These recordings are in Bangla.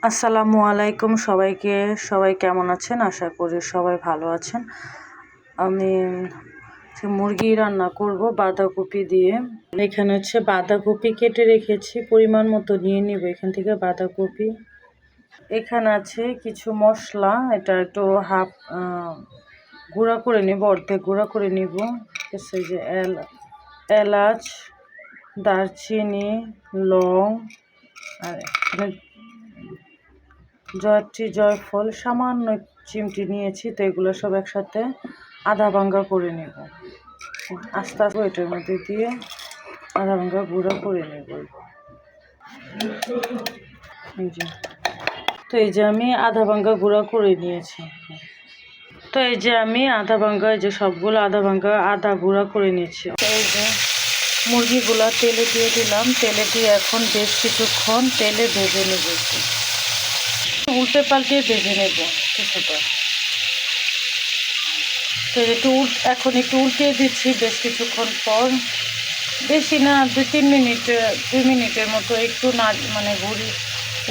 আসসালামু আলাইকুম সবাইকে। সবাই কেমন আছেন? আশা করি সবাই ভালো আছেন। আমি মুরগি রান্না করব বাঁধাকপি দিয়ে। এখানে বাঁধাকপি কেটে রেখেছি, পরিমাণ মতো নিয়ে নিব এখান থেকে বাঁধাকপি। এখানে আছে কিছু মশলা, এটা একটু হাফ গুঁড়া করে নিব, অর্ধেক গুঁড়া করে নিব। এই যে এলাচ, দারচিনি, লং, আর জয়ত্রী, জয়ফল সামান্য চিমটি নিয়েছি। তো এগুলো সব একসাথে আধা ভাঙ্গা করে নেব। আস্তে আস্তে এটার মধ্যে দিয়ে আধা ভাঙ্গা গুঁড়া করে নেব। এই যে আমি আধা ভাঙ্গা গুঁড়া করে নিয়েছি। তো এই যে আমি আধা ভাঙ্গা, এই যে সবগুলো আধা ভাঙ্গা আধা গুঁড়া করে নিয়েছি। এই যে মুরগিগুলা তেলে দিয়ে দিলাম। তেলে দিয়ে এখন বেশ কিছুক্ষণ তেলে ভেজে নেব, উল্টে পাল্টে ভেজে নেব কিছুটা। তো এখন একটু উল্টিয়ে দিচ্ছি বেশ কিছুক্ষণ পর, বেশি না 2 মিনিটের মতো একটু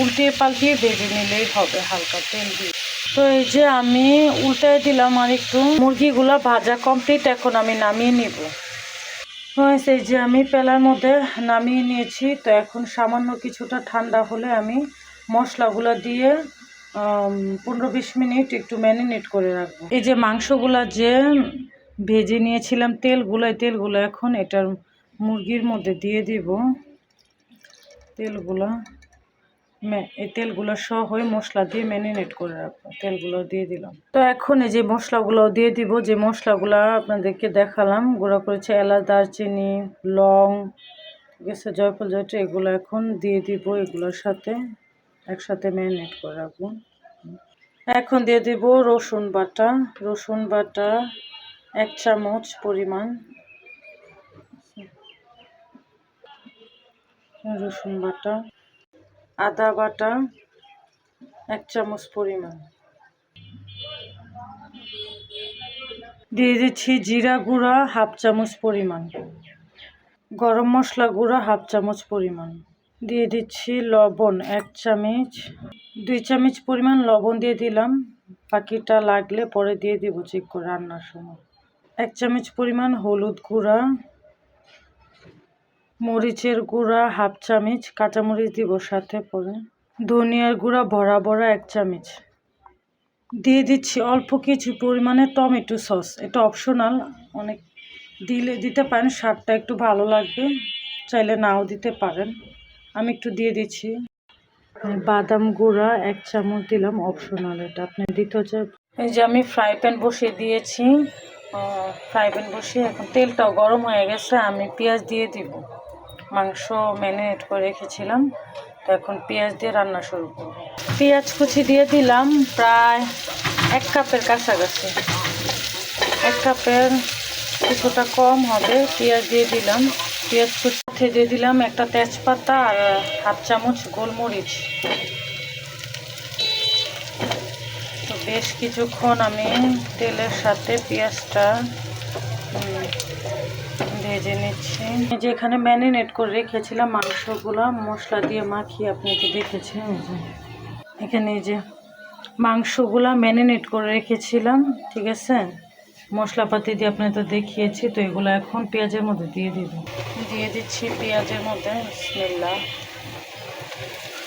উল্টিয়ে পাল্টিয়ে ভেজে নিলেই হবে হালকা তেল দিয়ে। তো এই যে আমি উল্টায় দিলাম আর একটু, মুরগিগুলা ভাজা কমপ্লিট। এখন আমি নামিয়ে নিব। এই যে আমি পেলার মধ্যে নামিয়ে নিয়েছি। তো এখন সামান্য কিছুটা ঠান্ডা হলে আমি মশলাগুলো দিয়ে 15-20 মিনিট একটু ম্যারিনেট করে রাখবো। এই যে মাংসগুলা যে ভেজে নিয়েছিলাম, তেলগুলো এখন এটার মুরগির মধ্যে দিয়ে দিব। এই তেলগুলো সহ মশলা দিয়ে ম্যারিনেট করে রাখবো। তেলগুলো দিয়ে দিলাম। তো এখন এই যে মশলাগুলো দিয়ে দিব, যে মশলাগুলো আপনাদেরকে দেখালাম, গুঁড়া করেছে এলাচ, দারচিনি, লং, ঠিক আছে, জয়ফল, জয়ত্রী, এগুলো এখন দিয়ে দিব। এগুলোর সাথে একসাথে ম্যারিনেট করে রাখবো। এখন দিয়ে দিব রসুন বাটা 1 চামচ পরিমাণ, রসুন বাটা, আদা বাটা 1 চামচ পরিমাণ, দিয়ে দিচ্ছি জিরা গুঁড়া 1/2 চামচ পরিমাণ, গরম মশলা গুঁড়া 1/2 চামচ পরিমাণ, দিয়ে দিচ্ছি লবণ 1 চামচ, 2 চামচ পরিমাণ লবণ দিয়ে দিলাম। বাকিটা লাগলে পরে দিয়ে দিব চেক করে রান্নার সময়। 1 চামচ পরিমাণ হলুদ গুঁড়া, মরিচের গুঁড়া 1/2 চামচ, কাঁচামরিচ দিব সাথে পরে, ধনিয়ার গুঁড়া ভরা 1 চামচ, দিয়ে দিচ্ছি অল্প কিছু পরিমাণে টমেটো সস। এটা অপশনাল, অনেক দিতে পারেন, স্বাদটা একটু ভালো লাগবে, চাইলে নাও দিতে পারেন। আমি একটু দিয়ে দিচ্ছি। বাদাম গুঁড়া 1 চামচ দিলাম, অপশনাল, এটা আপনি দিতে চান। এই যে আমি ফ্রাই প্যান বসিয়ে দিয়েছি। এখন তেলটাও গরম হয়ে গেছে। আমি পেঁয়াজ দিয়ে দিব। মাংস ম্যারিনেট করে রেখেছিলাম, তো এখন পেঁয়াজ দিয়ে রান্না শুরু করব। পেঁয়াজ কুচি দিয়ে দিলাম, প্রায় 1 কাপের কাছাকাছি, 1 কাপের কিছুটা কম হবে পেঁয়াজ দিয়ে দিলাম। পেঁয়াজ কুচি দিয়ে দিলাম একটা তেজপাতা আর 1/2 চামচ গোলমরিচ। তো বেশ কিছুক্ষণ আমি তেলের সাথে পেঁয়াজটা ভেজে নিচ্ছি। যেখানে ম্যারিনেট করে রেখেছিলাম মাংসগুলো মশলা দিয়ে মাখিয়ে, আপনি তো দেখেছেন, এখানে এই যে মাংসগুলা ম্যারিনেট করে রেখেছিলাম, ঠিক আছে, মশলাপাতি দিয়ে আপনি তো দেখিয়েছি। তো এগুলো এখন পেঁয়াজের মধ্যে দিয়ে দিচ্ছি পেঁয়াজের মধ্যে। বিসমিল্লাহ,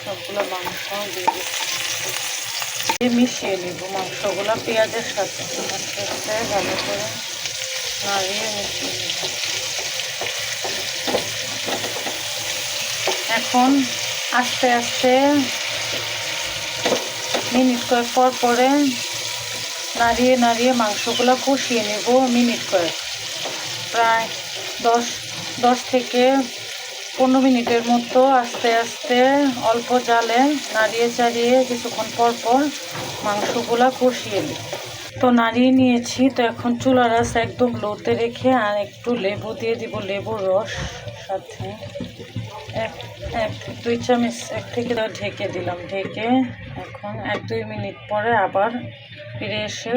সবগুলো মাংস দিয়ে দিচ্ছি, মিশিয়ে নিব মাংসগুলা পেঁয়াজের সাথে ভালো করে নাড়িয়ে মিশিয়ে নিব। এখন আস্তে আস্তে মিনিট কয়েক পরে নাড়িয়ে মাংসগুলো কষিয়ে নেব। মিনিট কয়েক, প্রায় 10 থেকে 15 মিনিটের মতো আস্তে আস্তে অল্প জালে নাড়িয়ে চাড়িয়ে কিছুক্ষণ পর মাংসগুলো কষিয়ে নিই। তো নাড়িয়ে নিয়েছি। তো এখন চুলার আঁচ একদম লোতে রেখে আর একটু লেবু দিয়ে দিব, লেবুর রস সাথে 1-2 চামচ থেকে ঢেকে দিলাম। ঢেকে এখন 1-2 মিনিট পরে আবার ফিরে এসে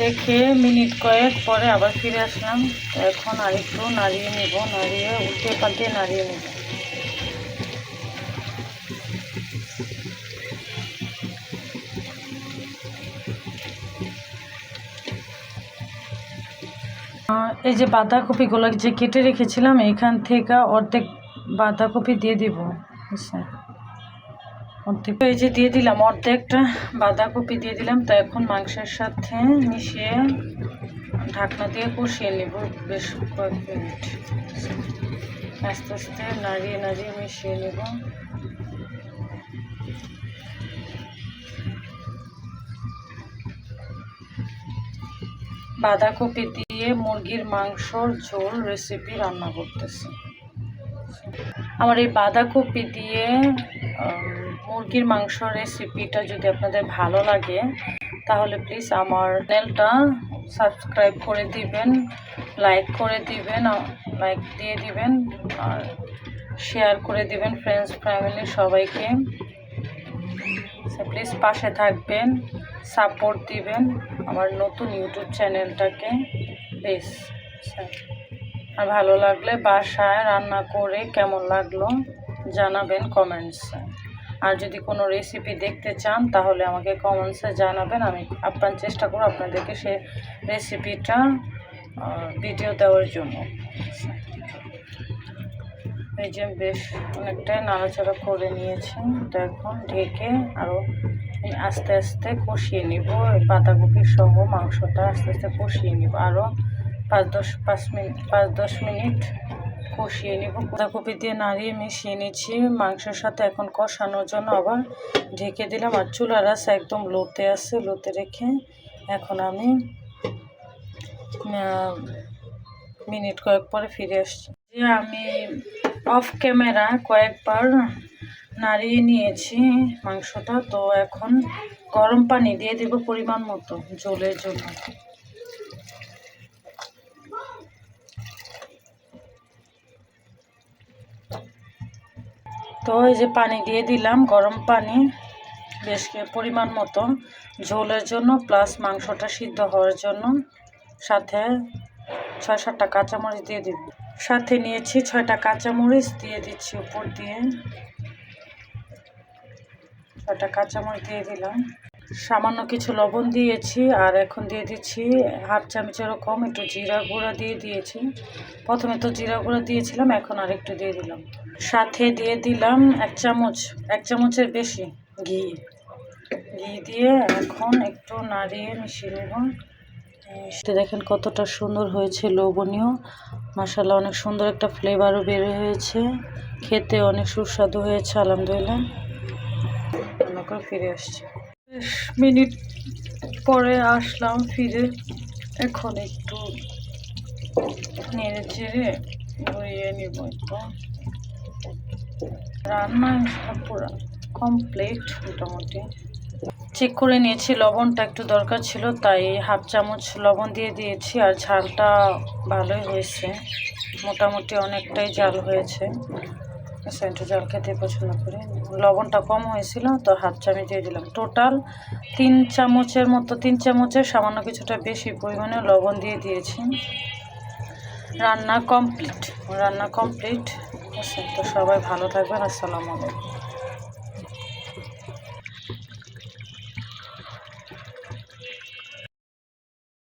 রেখে মিনিট কয়েক পরে আবার ফিরে আসলাম। তো এখন আরেকটু নাড়িয়ে নেব, উল্টে পাল্টে নাড়িয়ে নেব। এই যে বাঁধাকপিগুলো যে কেটে রেখেছিলাম এইখান থেকে অর্ধেক বাঁধাকপি দিয়ে দিব। অর্ধেক এই যে দিয়ে দিলাম, অর্ধেকটা বাঁধাকপি দিয়ে দিলাম। তো এখন মাংসের সাথে মিশিয়ে ঢাকনা দিয়ে কষিয়ে নেব বেশ কয়েক মিনিট। আস্তে আস্তে নাড়িয়ে নাড়িয়ে মিশিয়ে নেব। বাঁধাকপি দিয়ে মুরগির মাংসর ঝোল রেসিপি রান্না করতেছি। আমার এই বাঁধাকপি দিয়ে মুরগির মাংস রেসিপিটা যদি আপনাদের ভালো লাগে তাহলে প্লিজ আমার চ্যানেলটা সাবস্ক্রাইব করে দিবেন, লাইক করে দিবেন, লাইক দিয়ে দিবেন আর শেয়ার করে দিবেন ফ্রেন্ডস ফ্যামিলি সবাইকে। প্লিজ পাশে থাকবেন, সাপোর্ট দিবেন আমার নতুন ইউটিউব চ্যানেলটাকে প্লিজ। আর ভালো লাগলে বাসায় রান্না করে কেমন লাগলো জানাবেন কমেন্টসে। আর যদি কোনো রেসিপি দেখতে চান তাহলে আমাকে কমেন্টসে জানাবেন, আমি আপ্রাণ চেষ্টা করব আপনাদেরকে সে রেসিপিটা ভিডিও দেওয়ার জন্য। এই যে বেশ অনেকটাই নাড়াচাড়া করে নিয়েছি। তো এখন ঢেকে আরও আস্তে আস্তে কষিয়ে নিব, বাঁধাকপি সহ মাংসটা আস্তে আস্তে কষিয়ে নিব। আরও 5-10 মিনিট কষিয়ে নিব। বাঁধাকপি দিয়ে নাড়িয়ে মিশিয়ে নিচ্ছি মাংসের সাথে। এখন কষানোর জন্য আবার ঢেকে দিলাম। আর চুলার আঁচ একদম লোতে আছে, লোতে রেখে এখন আমি মিনিট কয়েক পরে ফিরে আসছি। আমি অফ ক্যামেরা কয়েকবার নাড়িয়ে নিয়েছি মাংসটা। তো এখন গরম পানি দিয়ে দেব পরিমাণ মতো ঝোলের জন্য। তো এই যে পানি দিয়ে দিলাম, গরম পানি বেশ পরিমাণ মতো ঝোলের জন্য প্লাস মাংসটা সিদ্ধ হওয়ার জন্য। সাথে 6-7টা কাঁচামরিচ দিয়ে দিব। সাথে নিয়েছি 6টা কাঁচামরিচ দিয়ে দিচ্ছি উপর দিয়ে। 6টা কাঁচামরিচ দিয়ে দিলাম। সামান্য কিছু লবণ দিয়েছি। আর এখন দিয়ে দিচ্ছি হাফ চামচেরও কম একটু জিরা গুঁড়া দিয়ে দিয়েছি। প্রথমে তো জিরা গুঁড়া দিয়েছিলাম, এখন আর একটু দিয়ে দিলাম। সাথে দিয়ে দিলাম 1 চামচের বেশি ঘি দিয়ে এখন একটু নাড়িয়ে মিশিয়ে নেব। দেখেন কতটা সুন্দর হয়েছে, লোভনীয় মাশাআল্লাহ, অনেক সুন্দর একটা ফ্লেভারও বের হয়েছে, খেতে অনেক সুস্বাদু হয়েছে আলহামদুলিল্লাহ। করে ফিরে আসছি 10 মিনিট পরে আসলাম ফিরে। এখন একটু নেড়ে চেড়ে ধরিয়ে নিব। একটু রান্না পুরো কমপ্লিট মোটামুটি। চেক করে নিয়েছি, লবণটা একটু দরকার ছিল তাই হাফ চামচ লবণ দিয়ে দিয়েছি। আর ঝালটা ভালোই হয়েছে, মোটামুটি অনেকটাই জাল হয়েছে। একটু জাল খেতে পছন্দ করি। লবণটা কম হয়েছিল তো হাফ চামচ দিয়ে দিলাম। টোটাল 3 চামচের মতো, 3 চামচের সামান্য কিছুটা বেশি পরিমাণে লবণ দিয়ে দিয়েছি। রান্না কমপ্লিট। তো সবাই ভালো থাকবেন। আসসালামু আলাইকুম।